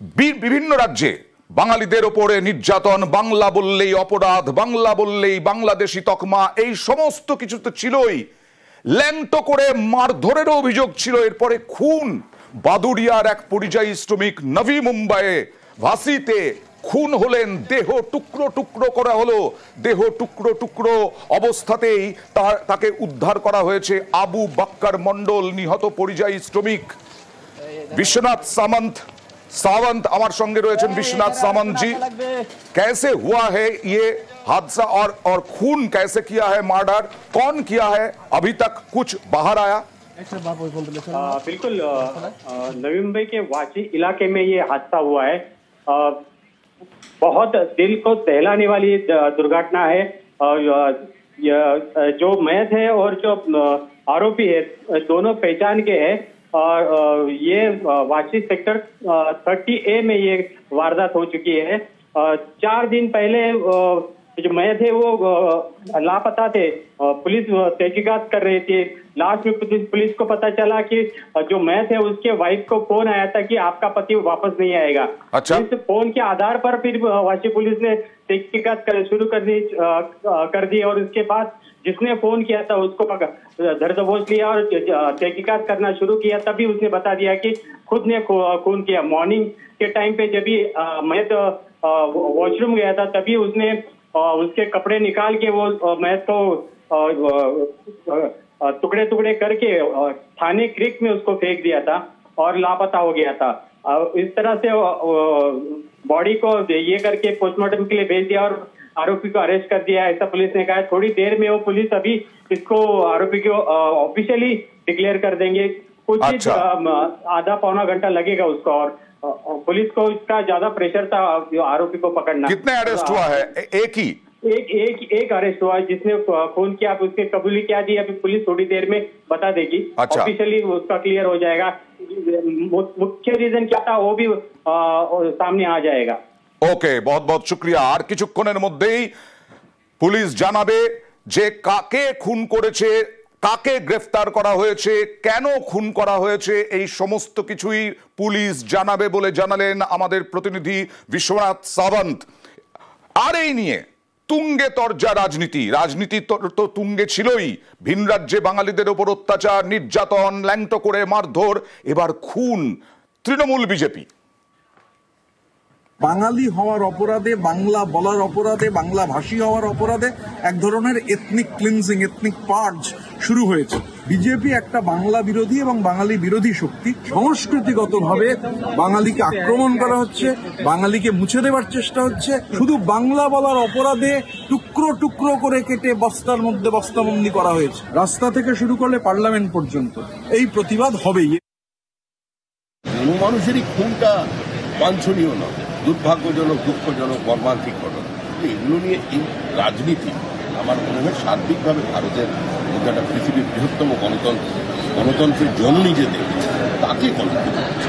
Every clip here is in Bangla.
বিভিন্ন রাজ্যে বাঙালিদের ওপরে নির্যাতন, বাংলা বললেই অপরাধ, বাংলা বললেই বাংলাদেশি তকমা, এই সমস্ত কিছু তো ছিলই। ল্যাংটো করে মারধরেরও অভিযোগ ছিল। এরপরে খুন, বাদুড়িয়ার এক পরিযায়ী শ্রমিক নভি মুম্বাইয়ে ভাসিতে খুন হলেন, দেহ টুকরো টুকরো করা হলো। দেহ টুকরো টুকরো অবস্থাতেই তাকে উদ্ধার করা হয়েছে। আবু বক্কর মন্ডল, নিহত পরিযায়ী শ্রমিক। विश्वनाथ सावंत हमारे संगे रहे। विश्वनाथ सावंत जी, कैसे हुआ है ये हादसा और खून कैसे किया है, मर्डर कौन किया है, अभी तक कुछ बाहर आया? बिल्कुल, नवी मुंबई के वाची इलाके में ये हादसा हुआ है। बहुत दिल को दहलाने वाली दुर्घटना है। जो मयत है और जो आरोपी है दोनों पहचान के हैं। और ये वाची सेक्टर 30A में ये वारदात हो चुकी है। 4 दिन पहले जो मयत है वो लापता थे। पुलिस तहकीकात कर रही थी। लास्ट में पुलिस को पता चला कि जो मयत है उसके वाइफ को फोन आया था कि आपका पति वापस नहीं आएगा। अच्छा। इस फोन के आधार पर फिर वाशी पुलिस ने तहकीकात शुरू कर दी और उसके बाद जिसने फोन किया था उसको धर दबोच लिया और तहकीकात करना शुरू किया। तभी उसने बता दिया कि खुद ने खून किया। मॉर्निंग के टाइम पे जब भी मयत वॉशरूम गया था तभी उसने उसके कपड़े निकाल के वो मयत को टुकड़े टुकड़े करके थाने क्रिक में उसको फेंक दिया था और लापता हो गया था। इस तरह से बॉडी को ये करके पोस्टमार्टम के लिए भेज दिया और आरोपी को अरेस्ट कर दिया, ऐसा पुलिस ने कहा। थोड़ी देर में वो पुलिस अभी इसको आरोपी को ऑफिशियली डिक्लेयर कर देंगे। कुछ आधा पौना घंटा लगेगा उसको। और पुलिस को इसका ज्यादा प्रेशर था आरोपी को पकड़ना। कितने अरेस्ट हुआ है? एक ही एक अरेस्ट हुआ है जिसने फोन किया, उसने कबूली क्या दी अभी पुलिस थोड़ी देर में बता देगी। अच्छा। ऑफिशियली उसका क्लियर हो जाएगा। मुख्य रीजन क्या था वो भी सामने आ जाएगा। ओके, बहुत बहुत शुक्रिया। আর কিছুক্ষণের মধ্যেই পুলিশ জানাবে যে কাকে খুন করেছে, কাকে গ্রেফতার করা হয়েছে, কেন খুন করা হয়েছে, এই সমস্ত কিছুই পুলিশ জানাবে বলে জানালেন আমাদের প্রতিনিধি বিশ্বনাথ সাবন্ত। আর এই নিয়ে তুঙ্গে তরজা রাজনীতি তো তুঙ্গে ছিলই। ভিন রাজ্যে বাঙালিদের ওপর অত্যাচার, নির্যাতন, ল্যাংটো করে মারধর, এবার খুন। তৃণমূল বিজেপি বাঙালি হওয়ার অপরাধে, বাংলা বলার অপরাধে, বাংলা ভাষী হওয়ার অপরাধে এক ধরনের এথনিক ক্লিনজিং, এথনিক পার্জ শুরু হয়েছে। বিজেপি একটা বাংলা বিরোধী এবং বাঙালি বিরোধী শক্তি। সংস্কৃতিগতভাবে বাঙালিকে আক্রমণ করা হচ্ছে, বাঙালিকে মুছে দেওয়ার চেষ্টা হচ্ছে। শুধু বাংলা বলার অপরাধে টুকরো টুকরো করে কেটে বস্তার মধ্যে বস্তাবন্দি করা হয়েছে। রাস্তা থেকে শুরু করলে পার্লামেন্ট পর্যন্ত এই প্রতিবাদ হবেই। মানুষেরই খুনটা বাঞ্ছনীয় নয়, দুর্ভাগ্যজনক, দুঃখজনক, মর্মান্তিক ঘটনা। এগুলো নিয়ে এই রাজনীতি আমার মনে হয় সার্বিকভাবে ভারতের মধ্যে একটা পৃথিবীর বৃহত্তম গণতন্ত্রের জননী যে দেশ তাকে কলঙ্কিত করছে।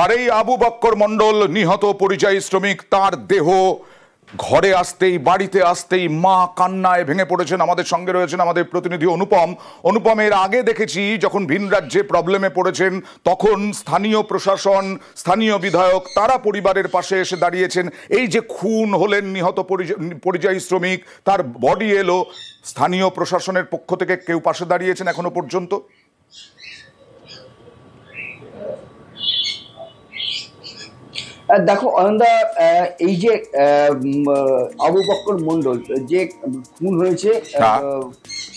আর এই আবু বক্কর মন্ডল, নিহত পরিযায়ী শ্রমিক, তার দেহ ঘরে আসতেই, বাড়িতে আসতেই মা কান্নায় ভেঙে পড়েছেন। আমাদের সঙ্গে রয়েছেন আমাদের প্রতিনিধি অনুপমের আগে দেখেছি যখন ভিন রাজ্যে প্রবলেমে পড়েছেন তখন স্থানীয় প্রশাসন, স্থানীয় বিধায়ক তারা পরিবারের পাশে এসে দাঁড়িয়েছেন। এই যে খুন হলেন নিহত পরিযায়ী শ্রমিক, তার বডি এলো, স্থানীয় প্রশাসনের পক্ষ থেকে কেউ পাশে দাঁড়িয়েছেন এখনো পর্যন্ত? দেখো অনন্দা, এই যে আবু বক্কর মন্ডল যে খুন হয়েছে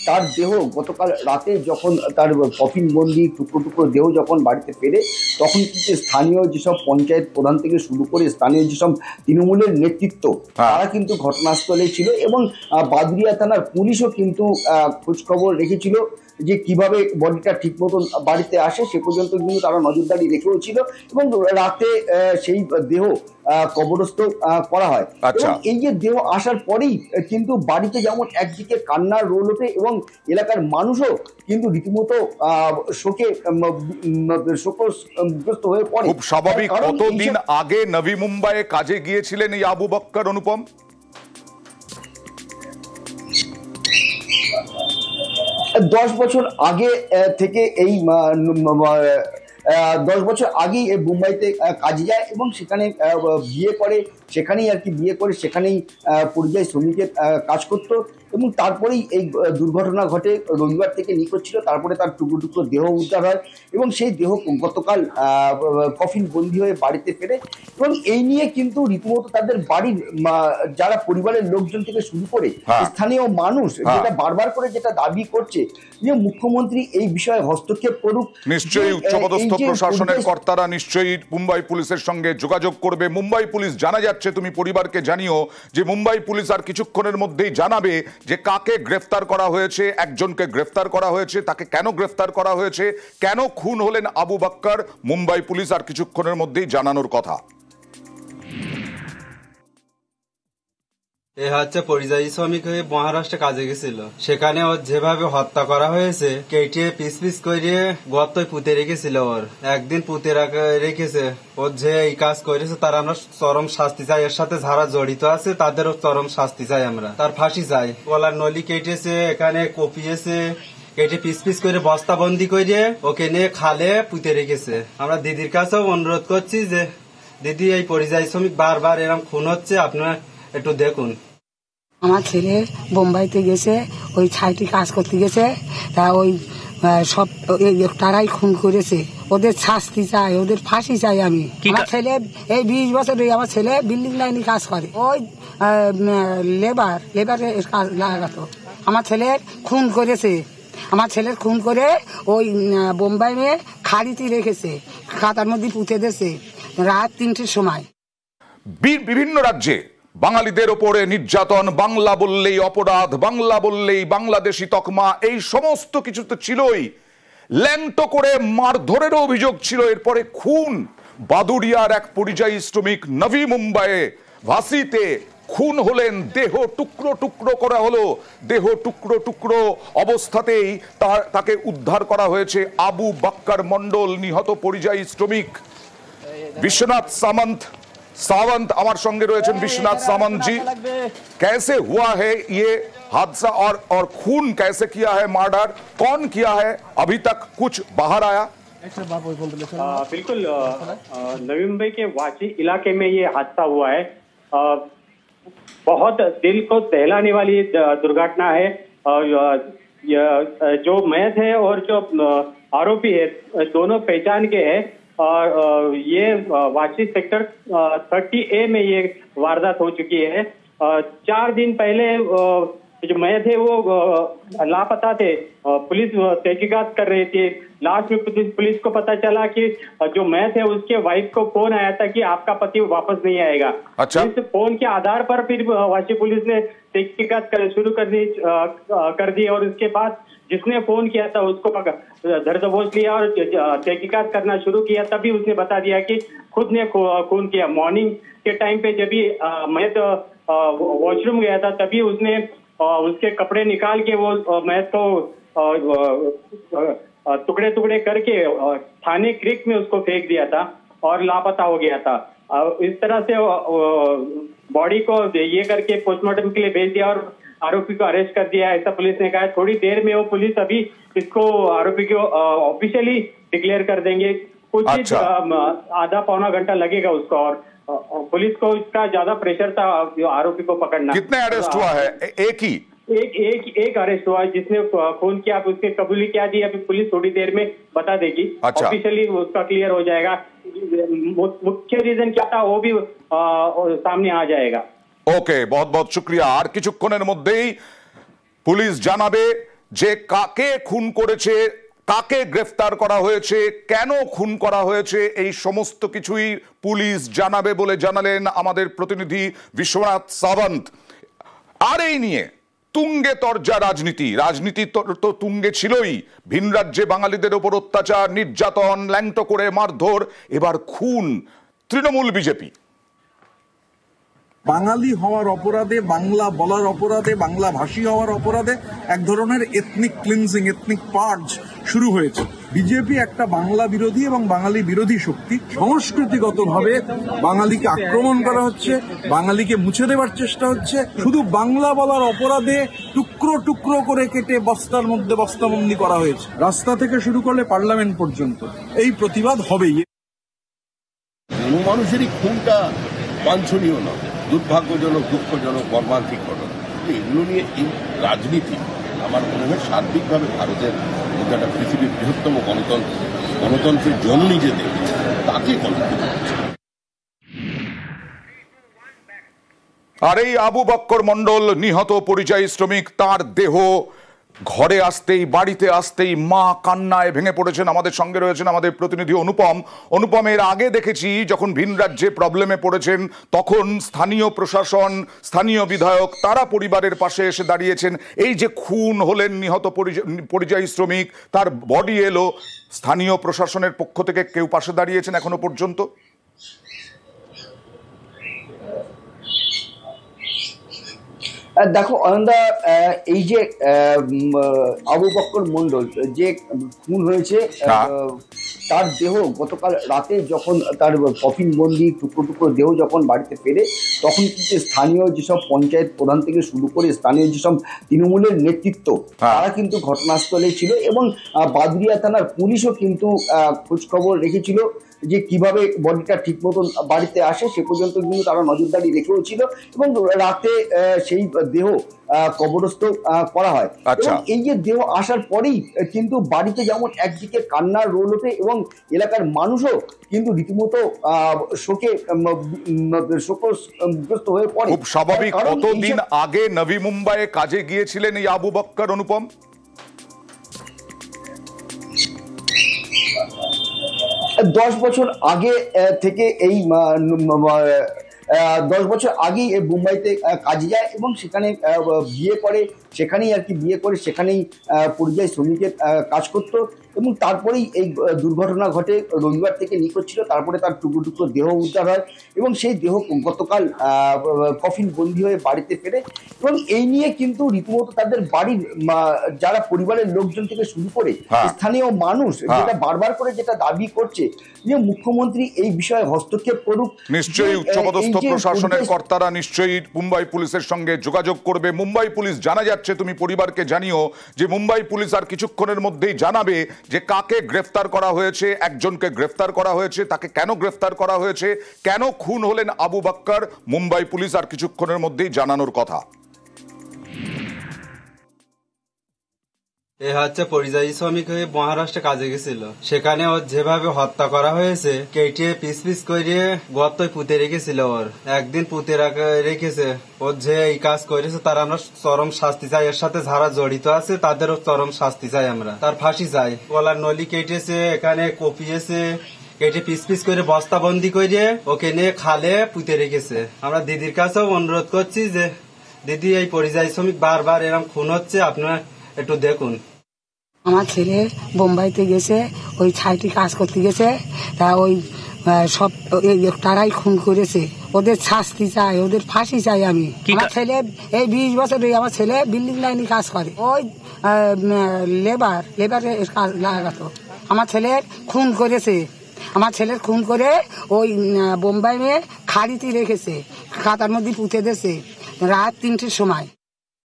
তার দেহ গতকাল রাতে যখন তার কফিন বন্দি টুকরো টুকরো দেহ যখন বাড়িতে ফেরে তখন কিন্তু স্থানীয় যেসব পঞ্চায়েত প্রধান থেকে শুরু করে স্থানীয় যেসব তৃণমূলের নেতৃত্ব তারা কিন্তু ঘটনাস্থলে ছিল এবং বাদুড়িয়া থানার পুলিশও কিন্তু খোঁজখবর রেখেছিল যে কিভাবে বডিটা ঠিক মতন বাড়িতে আসে, সে পর্যন্ত কিন্তু তারা নজরদারি রেখেও ছিল এবং রাতে সেই দেহ কবরস্থ করা হয়। এবং এই যে দেহ আসার পরেই কিন্তু বাড়িতে যেমন একদিকে কান্নার রোল ওঠে এবং এলাকার মানুষও কিন্তু রীতিমতো শোকগ্রস্ত হয়ে পড়ে। খুব স্বাভাবিক। কতদিন আগে নভি মুম্বাইয়ে কাজে গিয়েছিলেন এই আবু বক্কর অনুপম? 10 বছর আগে থেকে এই 10 বছর আগেই মুম্বাইতে কাজে যায় এবং সেখানে বিয়ে করে, সেখানেই আর কি বিয়ে করে সেখানেই পরিযায়ী শ্রমিকের কাজ করতো এবং তারপরেই এই দুর্ঘটনা ঘটে। রবিবার থেকে নিখোঁজ ছিল, তারপরে তার টুকরো টুকরো দেহ উদ্ধার হয় এবং সেই দেহ গতকাল কফিন বন্দি হয়ে বাড়িতে ফেরে এবং এই নিয়ে কিন্তু রীতিমতো তাদের বাড়ির যারা পরিবারের লোকজন থেকে শুরু করে স্থানীয় মানুষ যেটা বারবার করে যেটা দাবি করছে যে মুখ্যমন্ত্রী এই বিষয়ে হস্তক্ষেপ করুক। নিশ্চয়ই উচ্চপদস্থ প্রশাসনের কর্তারা নিশ্চয়ই মুম্বাই পুলিশের সঙ্গে যোগাযোগ করবে। মুম্বাই পুলিশ, জানা যাচ্ছে, তুমি পরিবারকে জানিও যে মুম্বাই পুলিশ আর কিছুক্ষণের মধ্যেই জানাবে যে কাকে গ্রেফতার করা হয়েছে, একজনকে গ্রেফতার করা হয়েছে, তাকে কেন গ্রেফতার করা হয়েছে, কেন খুন হলেন আবু বক্কর, মুম্বাই পুলিশ আর কিছুক্ষণের মধ্যেই জানানোর কথা। এ হচ্ছে পরিযায়ী শ্রমিক হয়ে মহারাষ্ট্রে কাজে গেছিল, সেখানে ওর যেভাবে হত্যা করা হয়েছে কেটে পিস পিস করে গর্তয় পুঁতে রেখেছিল। ওর একদিন পুঁতে রেখেছে। ওর যে এই কাজ করেছে তার আমরা চরম শাস্তি চাই, এর সাথে যারা জড়িত আছে তাদেরও চরম শাস্তি চাই, আমরা তার ফাঁসি চাই। গলার নলি কেটেছে, এখানে কপিয়েছে, কেটে পিস পিস করে বস্তা বন্দি করে ওকে নিয়ে খালে পুঁতে রেখেছে। আমরা দিদির কাছেও অনুরোধ করছি যে দিদি এই পরিযায়ী শ্রমিক বারবার এরকম খুন হচ্ছে, আপনারা একটু দেখুন। আমার ছেলে বোম্বাইতে গেছে, ওই ছাইটি কাজ করতে গেছে, তা ওই সব তারাই খুন করেছে। ওদের শাস্তি চাই, ওদের ফাঁসি চাই আমি। আমার ছেলে এই 20 বছর আমার ছেলে বিল্ডিং লাইনে কাজ করে, ওই লেবারে কাজ লাগাতো। আমার ছেলের খুন করেছে, আমার ছেলের খুন করে ওই বোম্বাই মেয়ে খাড়িতে রেখেছে, খাতার মধ্যে পুঁতে দিয়েছে রাত 3টের সময়। বিভিন্ন রাজ্যে বাঙালিদের ওপরে নির্যাতন, বাংলা বললেই অপরাধ, বাংলা বললেই বাংলাদেশি তকমা, এই সমস্ত কিছু তো ছিলই। ল্যাংটো করে মারধরেরও অভিযোগ ছিল। এরপরে খুন, বাদুড়িয়ার এক পরিযায়ী শ্রমিক নভি মুম্বাইয়ে ভাসিতে খুন হলেন, দেহ টুকরো টুকরো করা হলো, দেহ টুকরো টুকরো অবস্থাতেই তাকে উদ্ধার করা হয়েছে। আবু বক্কর মন্ডল, নিহত পরিযায়ী শ্রমিক। विश्वनाथ सावंत हमारे संगे रहे। विश्वनाथ सावंत जी, कैसे हुआ है ये हादसा और खून कैसे किया है, मर्डर कौन किया है, अभी तक कुछ बाहर आया? बिल्कुल, नवी मुंबई के वाची इलाके में ये हादसा हुआ है। बहुत दिल को दहलाने वाली दुर्घटना है। जो मयत है और जो आरोपी है दोनों पहचान के हैं और ये वाशी सेक्टर 30A में ये वारदात हो चुकी है। 4 दिन पहले जो मयत है वो लापता थे, पुलिस तहकीकात कर रही थी। लास्ट में पुलिस को पता चला कि जो मयत है उसके वाइफ को फोन आया था कि आपका पति वापस नहीं आएगा। अच्छा। इस फोन के आधार पर फिर वाशी पुलिस ने तहकीकात शुरू कर दी और उसके बाद जिसने फोन किया था उसको धर दबोच लिया और तहकीकात करना शुरू किया। तभी उसने बता दिया कि खुद ने खून किया। मॉर्निंग के टाइम पे जब भी मयत वॉशरूम गया था तभी उसने उसके कपड़े निकाल के वो मयत को टुकड़े टुकड़े करके थाने क्रिक में उसको फेंक दिया था और लापता हो गया था। इस तरह से बॉडी को ये करके पोस्टमार्टम के लिए भेज दिया और आरोपी को अरेस्ट कर दिया, ऐसा पुलिस ने कहा। थोड़ी देर में वो पुलिस अभी इसको आरोपी को ऑफिशियली डिक्लेयर कर देंगे। कुछ अच्छा। आधा पौना घंटा लगेगा उसको और पुलिस को इसका ज्यादा प्रेशर था आरोपी को पकड़ना। कितने अरेस्ट हुआ है? एक ही? एक अरेस्ट हुआ है जिसने फोन किया, उसने कबूली क्या दी अभी पुलिस थोड़ी देर में बता देगी। अच्छा। ऑफिशियली उसका क्लियर हो जाएगा। मुख्य रीजन क्या था वो भी सामने आ जाएगा। ओके, बहुत बहुत शुक्रिया। আর কিছুক্ষণের মধ্যেই পুলিশ জানাবে যে কাকে খুন করেছে, কাকে গ্রেফতার করা হয়েছে, কেন খুন করা হয়েছে, এই সমস্ত কিছুই পুলিশ জানাবে বলে জানালেন আমাদের প্রতিনিধি বিশ্বনাথ সাवंत। আর এই নিয়ে তুঙ্গে তরজা রাজনীতি তো তুঙ্গে ছিলই। ভিন রাজ্যে বাঙালিদের ওপর অত্যাচার, নির্যাতন, ল্যাংটো করে মারধর, এবার খুন। তৃণমূল বিজেপি বাঙালি হওয়ার অপরাধে, বাংলা বলার অপরাধে, বাংলা ভাষী হওয়ার অপরাধে এক ধরনের এথনিক ক্লিনজিং, এথনিক পার্জ শুরু হয়েছে। বিজেপি একটা বাংলা বিরোধী এবং বাঙালি বিরোধী শক্তি। সংস্কৃতিগতভাবে বাঙালিকে আক্রমণ করা হচ্ছে, বাঙালিকে মুছে দেওয়ার চেষ্টা হচ্ছে। শুধু বাংলা বলার অপরাধে টুকরো টুকরো করে কেটে বস্তার মধ্যে বস্তাবন্দি করা হয়েছে, রাস্তা থেকে শুরু করলে পার্লামেন্ট পর্যন্ত। এই প্রতিবাদ হবেই। কোনো মানুষেরই খুনটা বাঞ্ছনীয় না, দুর্ভাগ্যজনক, দুঃখজনক, মর্মান্তিক ঘটনা। এগুলো নিয়ে এই রাজনীতি আমার মনে হয় সার্বিকভাবে ভারতের মধ্যে একটা পৃথিবীর বৃহত্তম গণতন্ত্রের জননী যে দেশ, তাকে কলঙ্কিত করছে। আর এই আবু বক্কর মণ্ডল নিহত পরিযায়ী শ্রমিক, তার দেহ ঘরে আসতেই, বাড়িতে আসতেই মা কান্নায় ভেঙে পড়েছেন। আমাদের সঙ্গে রয়েছেন আমাদের প্রতিনিধি অনুপমের আগে দেখেছি যখন ভিন রাজ্যে প্রবলেমে পড়েছেন তখন স্থানীয় প্রশাসন, স্থানীয় বিধায়ক তারা পরিবারের পাশে এসে দাঁড়িয়েছেন। এই যে খুন হলেন নিহত পরিযায়ী শ্রমিক, তার বডি এলো, স্থানীয় প্রশাসনের পক্ষ থেকে কেউ পাশে দাঁড়িয়েছেন এখনো পর্যন্ত? দেখো অনন্দা, এই যে আবু বক্কর মণ্ডল যে খুন হয়েছে, তার দেহ গতকাল রাতে যখন তার কফিন বন্দি টুকরো টুকরো দেহ যখন বাড়িতে ফেরে, তখন কিন্তু স্থানীয় যেসব পঞ্চায়েত প্রধান থেকে শুরু করে স্থানীয় যেসব তৃণমূলের নেতৃত্ব তারা কিন্তু ঘটনাস্থলে ছিল এবং বাদুড়িয়া থানার পুলিশও কিন্তু খোঁজখবর রেখেছিল যে কিভাবে বডিটা ঠিক মতন বাড়িতে আসে, সে পর্যন্ত কিন্তু তারা নজরদারি রেখেও ছিল এবং রাতে সেই দেহ কবরস্থ করা হয়। এবং এই যে দেহ আসার পরেই কিন্তু বাড়িতে যেমন একদিকে কান্নার রোল ওঠে এবং এলাকার মানুষও কিন্তু রীতিমতো শোকগ্রস্ত হয়ে পড়ে। খুব স্বাভাবিক। কতদিন আগে নবী মুম্বাইয়ে কাজে গিয়েছিলেন এই আবু বক্কর অনুপম? দশ বছর আগে থেকে এই 10 বছর আগেই মুম্বাইতে কাজে যায় এবং সেখানে বিয়ে করে, সেখানেই পরিযায়ী শ্রমিকের কাজ করতো এবং তারপরেই এই দুর্ঘটনা ঘটে। রবিবার থেকে নিখোঁজ ছিল, তারপরে তার টুকরো টুকরো দেহ উদ্ধার হয় এবং সেই দেহ গতকাল কফিন বন্দি হয়ে বাড়িতে ফেরে এবং এই নিয়ে কিন্তু রীতিমতো তাদের বাড়ির যারা পরিবারের লোকজন থেকে শুরু করে স্থানীয় মানুষ যেটা বারবার করে যেটা দাবি করছে যে মুখ্যমন্ত্রী এই বিষয়ে হস্তক্ষেপ করুক। নিশ্চয়ই উচ্চপদস্থ প্রশাসনের কর্তারা নিশ্চয়ই মুম্বাই পুলিশের সঙ্গে যোগাযোগ করবে। মুম্বাই পুলিশ, জানা যাচ্ছে, তুমি পরিবারকে জানিও যে মুম্বাই পুলিশ আর কিছুক্ষণের মধ্যেই জানাবে যে কাকে গ্রেফতার করা হয়েছে, একজনকে গ্রেফতার করা হয়েছে, তাকে কেন গ্রেফতার করা হয়েছে, কেন খুন হলেন আবু বক্কর, মুম্বাই পুলিশ আর কিছুক্ষণের মধ্যেই জানানোর কথা। এ হচ্ছে পরিযায়ী শ্রমিক হয়ে মহারাষ্ট্রে কাজে গেছিল, সেখানে ওর যেভাবে হত্যা করা হয়েছে, কেটে পিস পিস করে গর্তই পুঁতে রেখেছিল। ওর একদিন পুঁতে রেখেছে। ওর যে এই কাজ করেছে তার আমরা চরম শাস্তি চাই, এর সাথে যারা জড়িত আছে তাদেরও চরম শাস্তি চাই, আমরা তার ফাঁসি চাই। গলার নলি কেটেছে, এখানে কপিয়েছে, কেটে পিস পিস করে বস্তা বন্দি করে ওকে নিয়ে খালে পুঁতে রেখেছে। আমরা দিদির কাছেও অনুরোধ করছি যে দিদি, এই পরিযায়ী শ্রমিক বারবার এরকম খুন হচ্ছে, আপনারা একটু দেখুন। আমার ছেলে বোম্বাইতে গেছে, ওই ছাইটি কাজ করতে গেছে, তা ওই সব তারাই খুন করেছে। ওদের শাস্তি চাই, ওদের ফাঁসি চাই আমি। আমার ছেলে এই 20 বছর আমার ছেলে বিল্ডিং লাইনে কাজ করে, ওই লেবারে কাজ লাগাতো। আমার ছেলের খুন করেছে, আমার ছেলের খুন করে ওই বোম্বাই মেয়ে খাড়িতে রেখেছে, খাতার মধ্যে পুঁতে দিয়েছে রাত 3টের সময়।